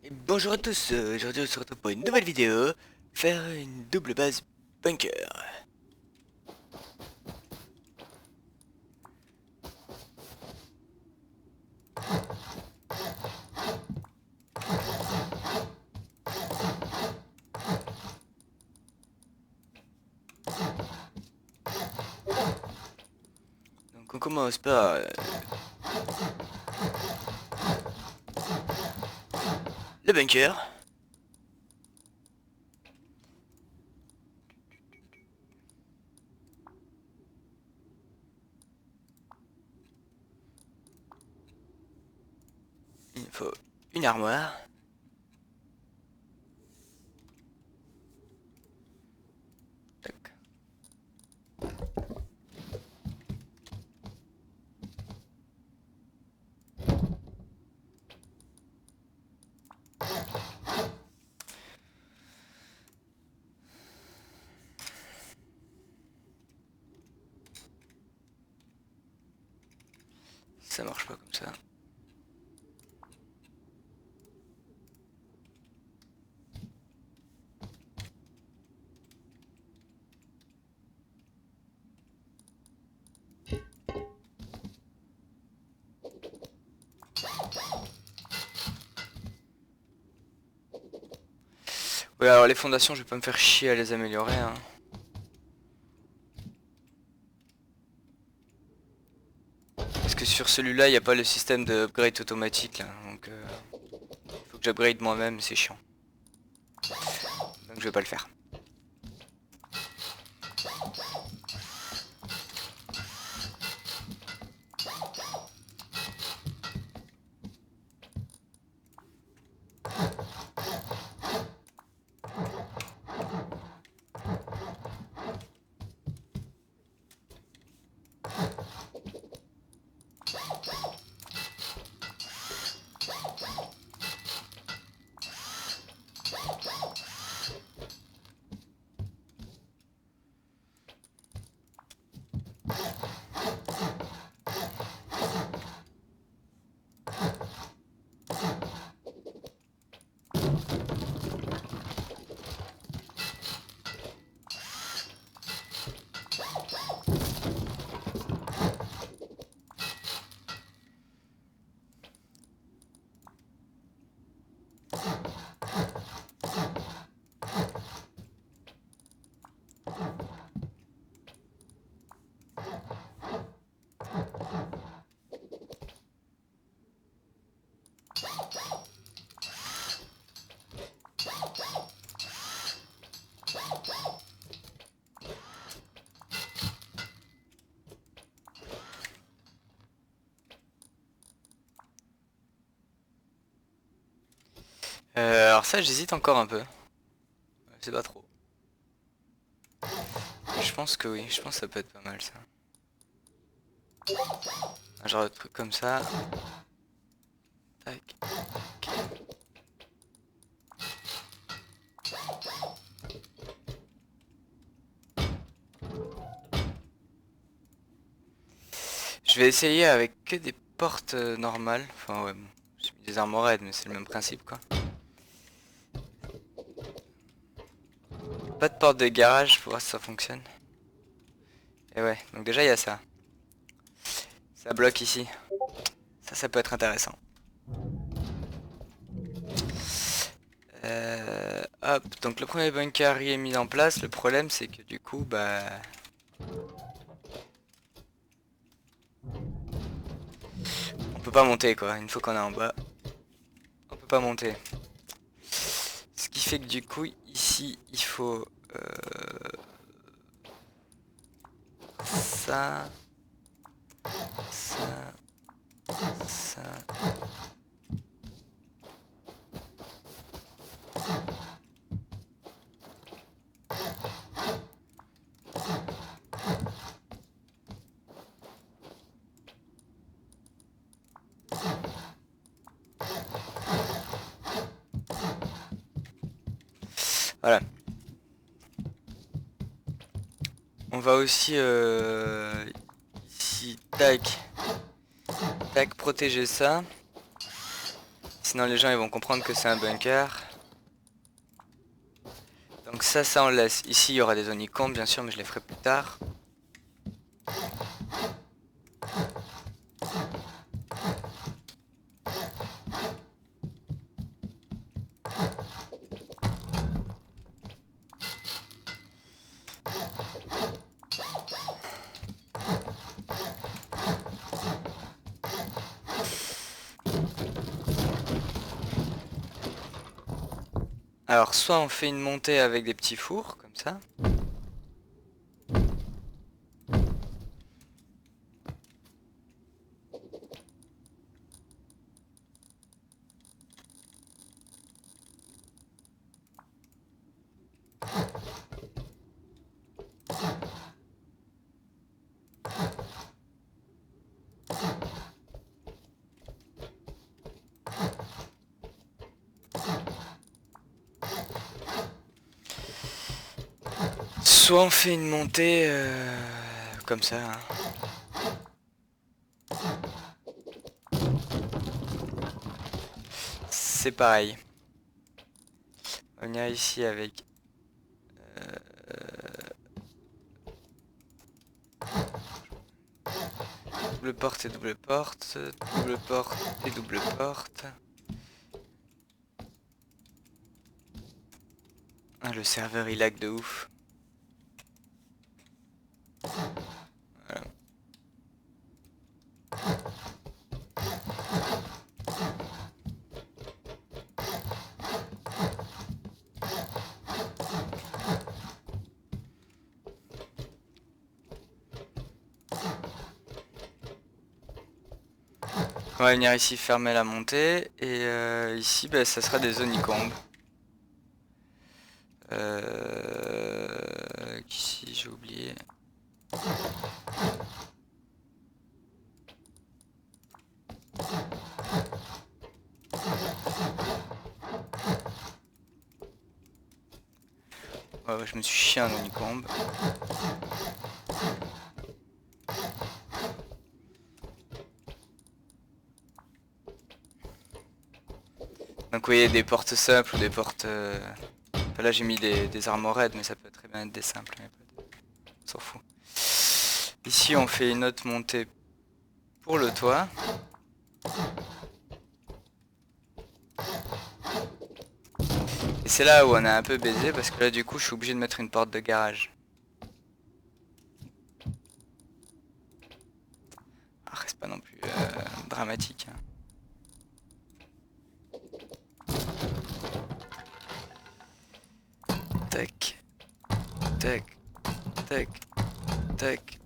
Et bonjour à tous, aujourd'hui on se retrouve pour une nouvelle vidéo, faire une double base bunker. Donc on commence par le bunker. Il faut une armoire. Tac. Ça marche pas comme ça. Oui, alors les fondations je vais pas me faire chier à les améliorer, hein. Parce que sur celui-là il n'y a pas le système de upgrade automatique là, donc il faut que j'upgrade moi-même, c'est chiant. Donc je vais pas le faire. Alors ça j'hésite encore un peu. Je sais pas trop. Je pense que oui, je pense que ça peut être pas mal ça. Un genre de truc comme ça. Tac. Je vais essayer avec que des portes normales. Enfin ouais, bon, j'ai mis des armorettes mais c'est le même principe quoi. Pas de porte de garage pour voir si ça fonctionne. Et ouais, donc déjà il y a ça. Ça bloque ici. Ça peut être intéressant. Hop, donc le premier bunker est mis en place. Le problème c'est que du coup, bah... on peut pas monter quoi. Une fois qu'on est en bas, on peut pas monter. Ce qui fait que du coup, ici, il faut... ça... Ça... Ça... Voilà. On va aussi ici, tac, tac, protéger ça. Sinon les gens ils vont comprendre que c'est un bunker. Donc ça on le laisse. Ici il y aura des honeycombs bien sûr, mais je les ferai plus tard. Alors soit on fait une montée avec des petits fours, comme ça. Soit on fait une montée comme ça. Hein. C'est pareil. On va venir ici avec double porte et double porte, double porte et double porte. Ah, le serveur il lag de ouf. Voilà. On va venir ici fermer la montée et ici bah, ça sera des honeycombs. Ici j'ai oublié. Ouais, je me suis chié un honeycomb. Donc vous voyez des portes simples ou des portes... Enfin, là j'ai mis des armorettes mais ça peut très bien être des simples. Mais on s'en fout. Ici on fait une autre montée pour le toit. Et c'est là où on a un peu baisé parce que là du coup je suis obligé de mettre une porte de garage. Ah, reste pas non plus dramatique. Hein. Tac, tac, tac, tac.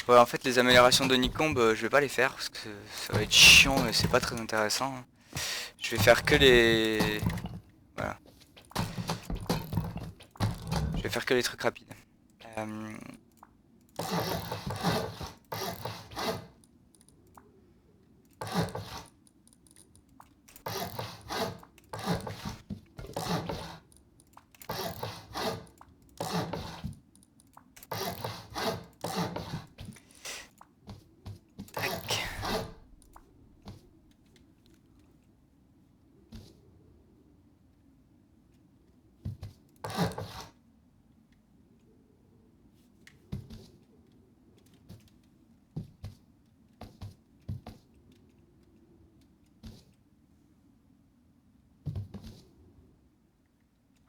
Ouais, en fait les améliorations de Nicombe, je vais pas les faire parce que ça va être chiant et c'est pas très intéressant. Hein. Je vais faire que les... Voilà. Je vais faire que les trucs rapides. Tac.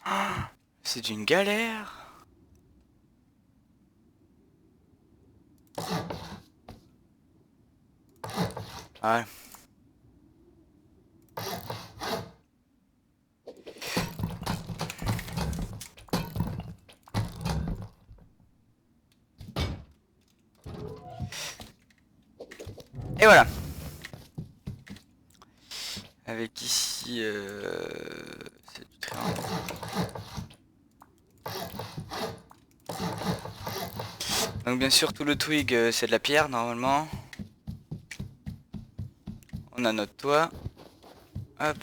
Ah, c'est une galère. Ouais. Et voilà. Avec ici c'est du triangle. Donc bien sûr tout le twig c'est de la pierre normalement. On a notre toit. Hop.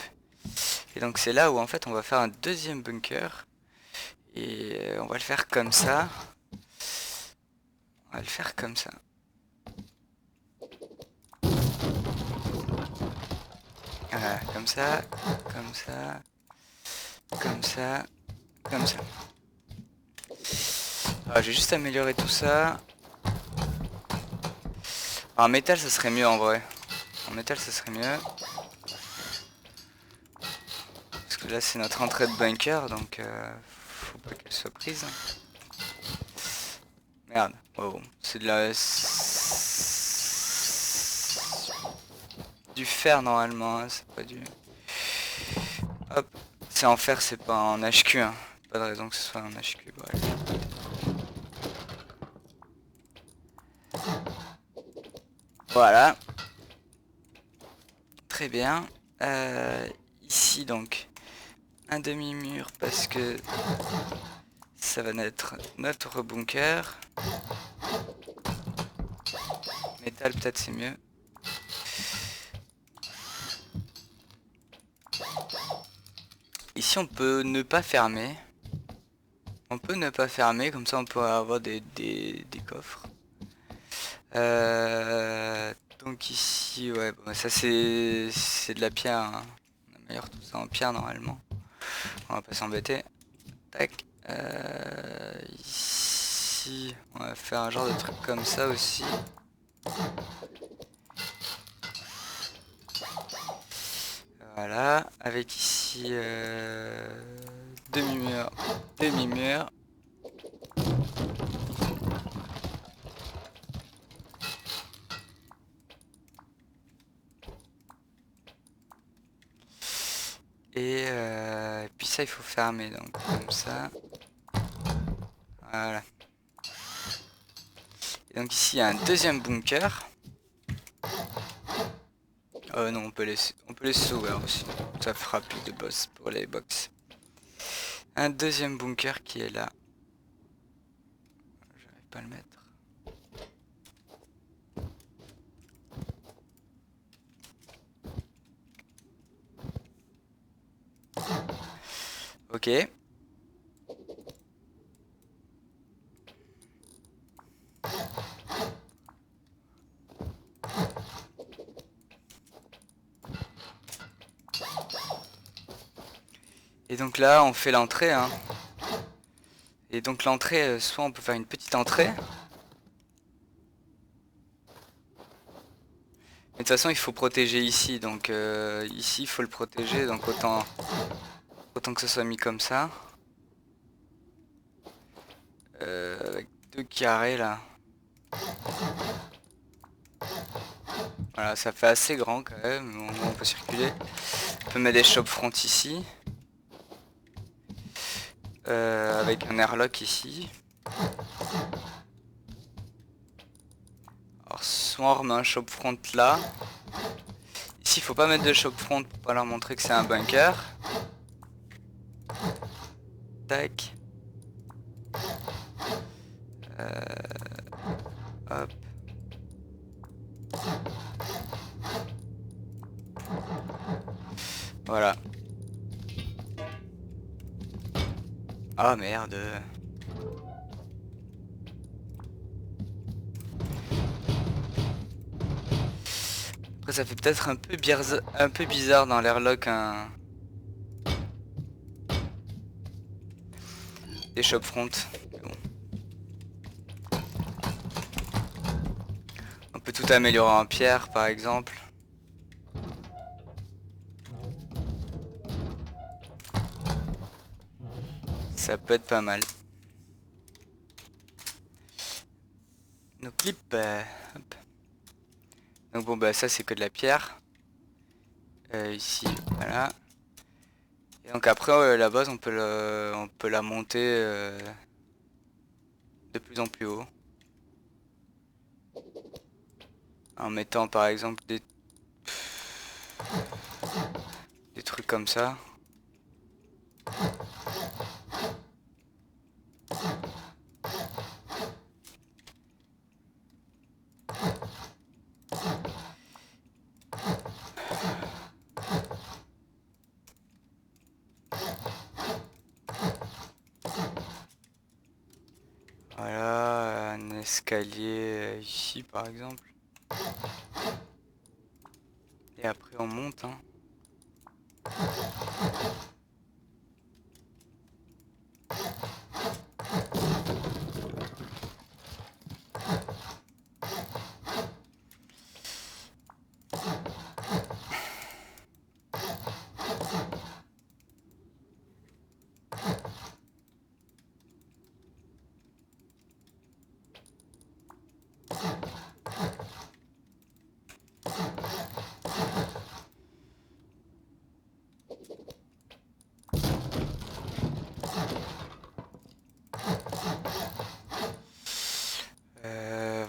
Et donc c'est là où en fait on va faire un deuxième bunker. Et on va le faire comme ça. On va le faire comme ça. Voilà, comme ça, comme ça, comme ça, comme ça. Alors, je vais juste améliorer tout ça. En métal ça serait mieux en vrai. En métal ça serait mieux. Parce que là c'est notre entrée de bunker donc faut pas qu'elle soit prise. Merde, wow. C'est de la... du fer normalement, hein, c'est pas du... Hop, c'est en fer, c'est pas en HQ, hein. Pas de raison que ce soit en HQ, voilà. Voilà. Très bien. Ici donc, un demi-mur parce que ça va naître notre bunker. Métal peut-être c'est mieux. Ici on peut ne pas fermer. On peut ne pas fermer, comme ça on peut avoir des coffres. Donc ici, ouais, bon, ça c'est de la pierre. Hein. On améliore tout ça en pierre normalement. On va pas s'embêter. Tac. Ici, on va faire un genre de truc comme ça aussi. Voilà, avec ici demi-mur, demi-mur. Et puis ça il faut fermer donc comme ça. Voilà. Et donc ici il y a un deuxième bunker. Non, on peut laisser ouvert aussi. Ça fera plus de boss pour les box. Un deuxième bunker qui est là. J'arrive pas à le mettre. Ok. Et donc là, on fait l'entrée. Hein. Et donc l'entrée, soit on peut faire une petite entrée. Mais de toute façon, il faut protéger ici. Donc ici, il faut le protéger. Donc autant que ce soit mis comme ça. Avec deux carrés là. Voilà, ça fait assez grand quand même. On peut circuler. On peut mettre des shop front ici. Avec un airlock ici. Alors soit on remet un shop front là. Ici il faut pas mettre de shop front pour pas leur montrer que c'est un bunker. Tac. Hop. Voilà. Ah merde. Après ça fait peut-être un peu bizarre dans l'airlock des shop front. Bon. On peut tout améliorer en pierre par exemple. Ça peut être pas mal. Donc clip. Hop. Donc bon bah ça c'est que de la pierre. Ici, voilà. Et donc après la base on peut la monter de plus en plus haut. En mettant par exemple des trucs comme ça. escalier ici par exemple. Et après on monte, hein.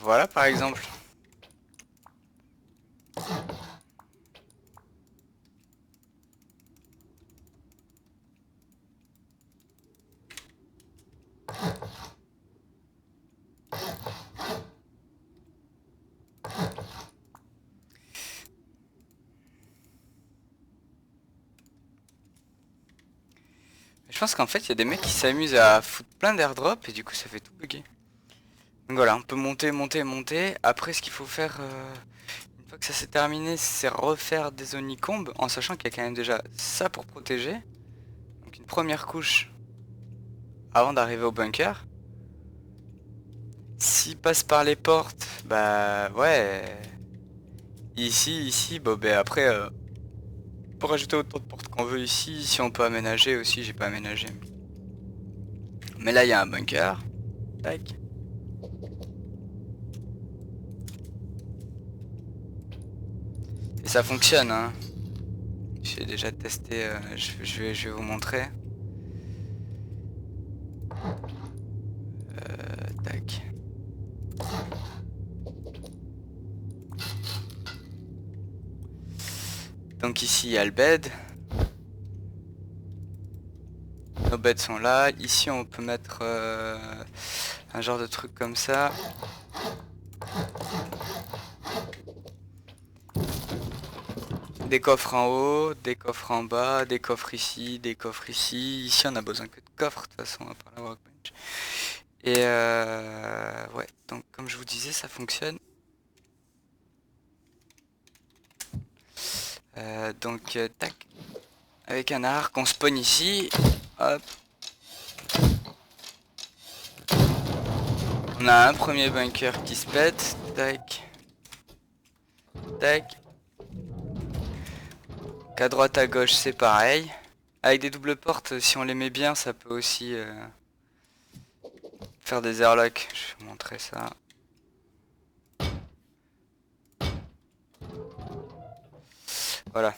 Voilà par exemple. Je pense qu'en fait il y a des mecs qui s'amusent à foutre plein d'airdrops et du coup ça fait tout bugger. Donc voilà, on peut monter, monter, monter. Après ce qu'il faut faire, une fois que ça s'est terminé, c'est refaire des honeycombs en sachant qu'il y a quand même déjà ça pour protéger. Donc une première couche avant d'arriver au bunker. S'il passe par les portes, bah ouais. Ici, bon ben après, on peut rajouter autant de portes qu'on veut ici. Si on peut aménager aussi, j'ai pas aménagé. Mais là il y a un bunker. Tac. Et ça fonctionne, hein. J'ai déjà testé, je vais vous montrer. Tac. Donc ici il y a le bed. Nos beds sont là. Ici on peut mettre un genre de truc comme ça. Des coffres en haut, des coffres en bas, des coffres ici, des coffres ici. Ici on a besoin que de coffres de toute façon à part la workbench. Et ouais, donc comme je vous disais ça fonctionne. Tac. Avec un arc on spawn ici. Hop. On a un premier bunker qui se pète. Tac. Tac. Qu'à droite à gauche c'est pareil. Avec des doubles portes, si on les met bien, ça peut aussi faire des airlocks. Je vais vous montrer ça. Voilà.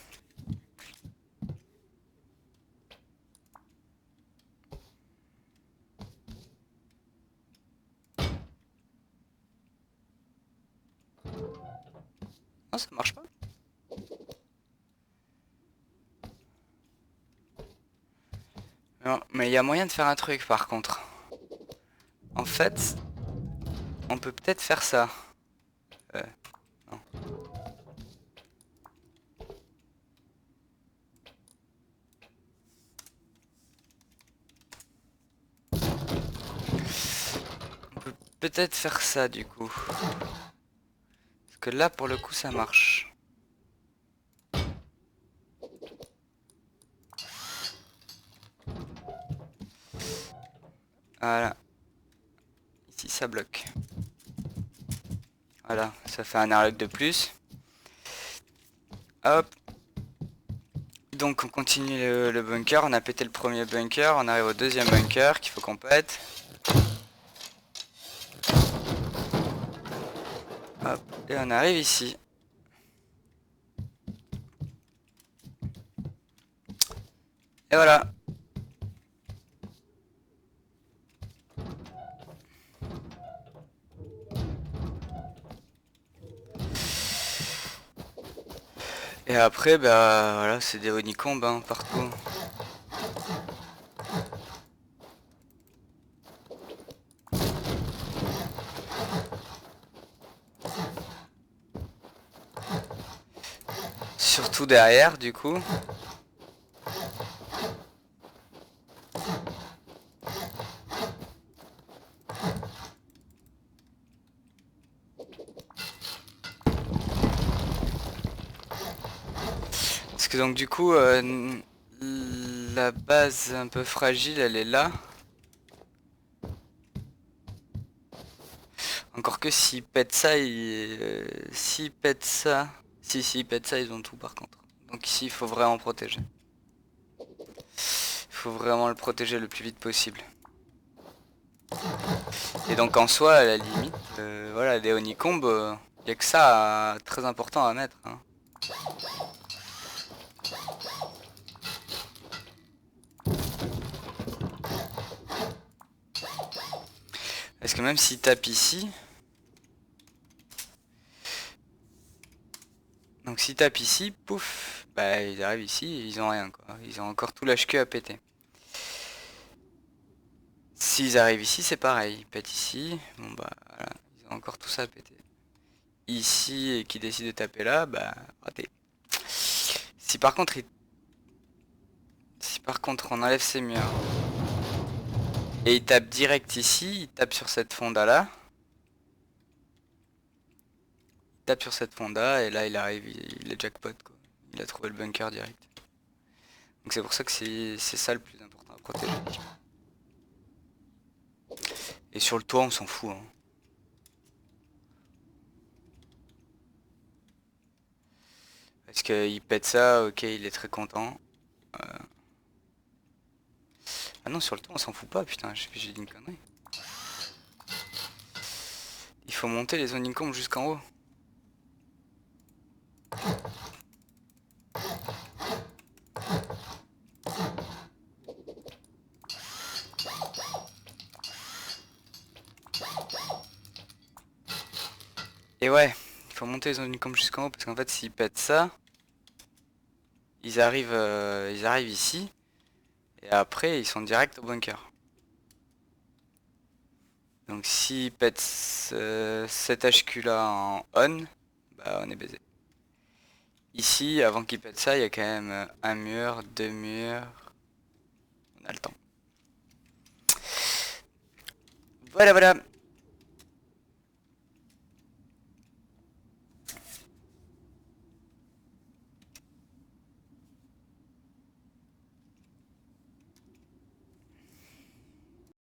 Non, ça marche pas. Non, mais il y a moyen de faire un truc par contre. En fait, on peut peut-être faire ça. Non. On peut peut-être faire ça du coup. Parce que là pour le coup ça marche. Voilà. Ici ça bloque. Voilà, ça fait un airlock de plus. Hop. Donc on continue le bunker, on a pété le premier bunker, on arrive au deuxième bunker qu'il faut qu'on pète. Hop, et on arrive ici. Et voilà. Et après, bah voilà, c'est des honeycombs hein, partout. Surtout derrière, du coup. Parce que donc du coup, la base un peu fragile, elle est là. Encore que s'ils pètent ça, s'ils pètent ça... s'ils pètent ça, ils ont tout par contre. Donc ici, il faut vraiment protéger. Il faut vraiment le protéger le plus vite possible. Et donc en soi, à la limite, voilà, les honeycombs, il n'y a que ça très important à mettre. Hein. Parce que même s'ils tapent ici... Donc s'ils tapent ici, pouf, bah ils arrivent ici, ils ont rien quoi. Ils ont encore tout l'HQ à péter. S'ils arrivent ici, c'est pareil. Ils pètent ici, bon bah voilà, ils ont encore tout ça à péter. Ici, et qui décide de taper là, bah raté. Si par contre, si par contre on enlève ces murs, et il tape direct ici, il tape sur cette fonda là. Il tape sur cette fonda, et là il arrive, il est jackpot quoi. Il a trouvé le bunker direct. Donc c'est pour ça que c'est ça le plus important à protéger. Et sur le toit, on s'en fout. Hein. Parce qu'il pète ça, ok, il est très content. Ah non, sur le toit, on s'en fout pas, putain, j'ai dit une connerie. Il faut monter les honeycombs jusqu'en haut. Et ouais, il faut monter les honeycombs jusqu'en haut, parce qu'en fait, s'ils pètent ça, ils arrivent ici, et après, ils sont direct au bunker. Donc s'ils pètent cet HQ là en on, bah on est baisé. Ici, avant qu'ils pètent ça, il y a quand même un mur, deux murs. On a le temps. Voilà, voilà.